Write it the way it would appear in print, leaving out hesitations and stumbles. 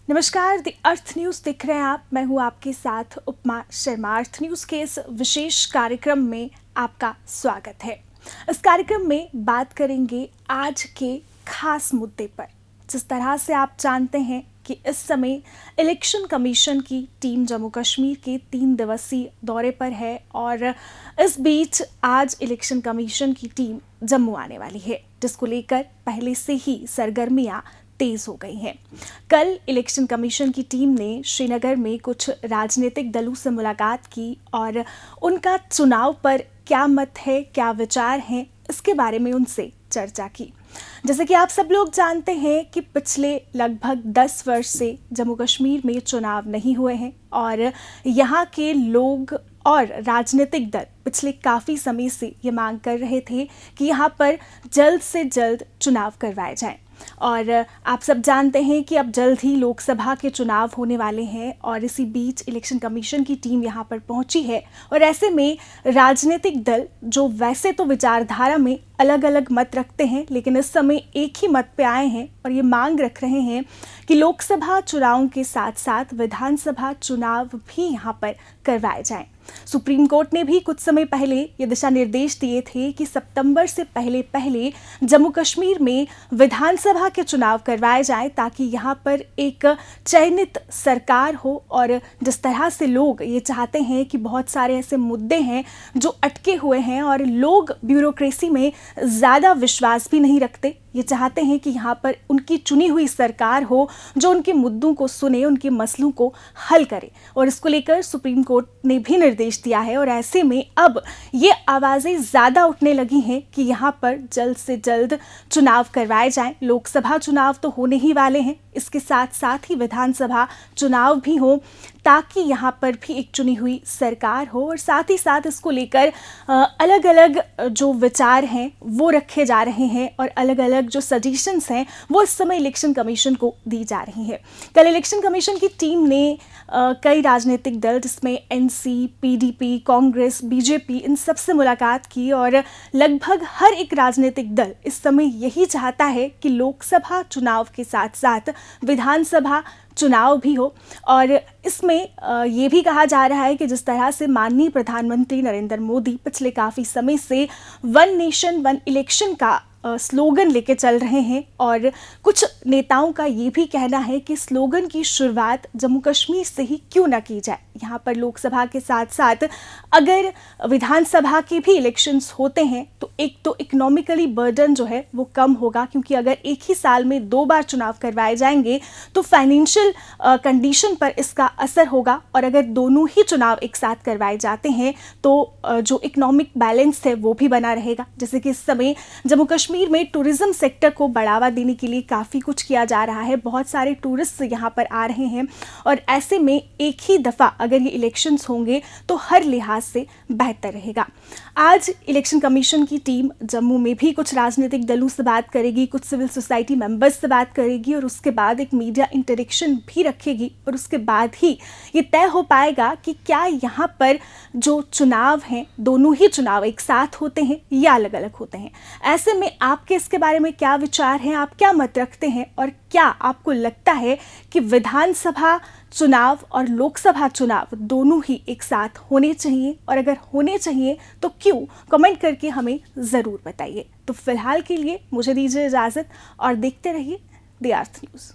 नमस्कार, the earth news देख रहे हैं आप। मैं हूं आपके साथ उपमा शर्मा। अर्थ न्यूज़ के इस विशेष कार्यक्रम में आपका स्वागत है। इस कार्यक्रम में बात करेंगे आज के खास मुद्दे पर। जिस तरह से आप जानते हैं कि इस समय इलेक्शन कमीशन की टीम जम्मू कश्मीर के 3 दिवसीय दौरे पर है और इस बीच आज इलेक्शन कमीशन की टीम जम्मू आने वाली है, जिसको लेकर पहले से ही सरगर्मियां तेज हो गई हैं। कल इलेक्शन कमीशन की टीम ने श्रीनगर में कुछ राजनीतिक दलों से मुलाकात की और उनका चुनाव पर क्या मत है, क्या विचार हैं, इसके बारे में उनसे चर्चा की। जैसे कि आप सब लोग जानते हैं कि पिछले लगभग 10 वर्ष से जम्मू कश्मीर में चुनाव नहीं हुए हैं और यहाँ के लोग और राजनीतिक दल पिछले काफ़ी समय से ये मांग कर रहे थे कि यहाँ पर जल्द से जल्द चुनाव करवाए जाएं। और आप सब जानते हैं कि अब जल्द ही लोकसभा के चुनाव होने वाले हैं और इसी बीच इलेक्शन कमीशन की टीम यहाँ पर पहुँची है। और ऐसे में राजनीतिक दल जो वैसे तो विचारधारा में अलग अलग मत रखते हैं, लेकिन इस समय एक ही मत पे आए हैं और ये मांग रख रहे हैं कि लोकसभा चुनावों के साथ साथ विधानसभा चुनाव भी यहाँ पर करवाए जाएं। सुप्रीम कोर्ट ने भी कुछ समय पहले ये दिशा निर्देश दिए थे कि सितंबर से पहले जम्मू कश्मीर में विधानसभा के चुनाव करवाए जाएं, ताकि यहाँ पर एक चयनित सरकार हो। और जिस तरह से लोग ये चाहते हैं कि बहुत सारे ऐसे मुद्दे हैं जो अटके हुए हैं और लोग ब्यूरोक्रेसी में ज़्यादा विश्वास भी नहीं रखते, ये चाहते हैं कि यहाँ पर उनकी चुनी हुई सरकार हो जो उनके मुद्दों को सुने, उनके मसलों को हल करे। और इसको लेकर सुप्रीम कोर्ट ने भी निर्देश दिया है और ऐसे में अब ये आवाज़ें ज़्यादा उठने लगी हैं कि यहाँ पर जल्द से जल्द चुनाव करवाए जाएं। लोकसभा चुनाव तो होने ही वाले हैं, इसके साथ साथ ही विधानसभा चुनाव भी हो, ताकि यहाँ पर भी एक चुनी हुई सरकार हो। और साथ ही साथ इसको लेकर अलग अलग जो विचार हैं वो रखे जा रहे हैं और अलग अलग जो सजेशंस हैं वो इस समय इलेक्शन कमीशन को दी जा रही है। कल इलेक्शन कमीशन की टीम ने कई राजनीतिक दल जिसमें एनसी, पीडीपी, कांग्रेस, बीजेपी, इन सब से मुलाकात की और लगभग हर एक राजनीतिक दल इस समय यही चाहता है कि लोकसभा चुनाव के साथ साथ विधानसभा चुनाव भी हो। और इसमें ये भी कहा जा रहा है कि जिस तरह से माननीय प्रधानमंत्री नरेंद्र मोदी पिछले काफ़ी समय से वन नेशन वन इलेक्शन का स्लोगन लेके चल रहे हैं और कुछ नेताओं का ये भी कहना है कि स्लोगन की शुरुआत जम्मू कश्मीर से ही क्यों ना की जाए। यहाँ पर लोकसभा के साथ साथ अगर विधानसभा के भी इलेक्शंस होते हैं तो एक तो इकोनॉमिकली बर्डन जो है वो कम होगा, क्योंकि अगर एक ही साल में 2 बार चुनाव करवाए जाएंगे तो फाइनेंशियल कंडीशन पर इसका असर होगा। और अगर दोनों ही चुनाव एक साथ करवाए जाते हैं तो जो इकोनॉमिक बैलेंस है वो भी बना रहेगा। जैसे कि इस समय जम्मू कश्मीर में टूरिज्म सेक्टर को बढ़ावा देने के लिए काफ़ी कुछ किया जा रहा है, बहुत सारे टूरिस्ट यहाँ पर आ रहे हैं और ऐसे में एक ही दफ़ा अगर ये इलेक्शंस होंगे तो हर लिहाज से बेहतर रहेगा। आज इलेक्शन कमीशन की टीम जम्मू में भी कुछ राजनीतिक दलों से बात करेगी, कुछ सिविल सोसाइटी मेंबर्स से बात करेगी और उसके बाद एक मीडिया इंटरेक्शन भी रखेगी और उसके बाद ही ये तय हो पाएगा कि क्या यहाँ पर जो चुनाव हैं दोनों ही चुनाव एक साथ होते हैं या अलग अलग होते हैं। ऐसे में आपके इसके बारे में क्या विचार हैं, आप क्या मत रखते हैं और क्या आपको लगता है कि विधानसभा चुनाव और लोकसभा चुनाव दोनों ही एक साथ होने चाहिए, और अगर होने चाहिए तो क्यों? कमेंट करके हमें ज़रूर बताइए। तो फिलहाल के लिए मुझे दीजिए इजाज़त और देखते रहिए द अर्थ न्यूज़।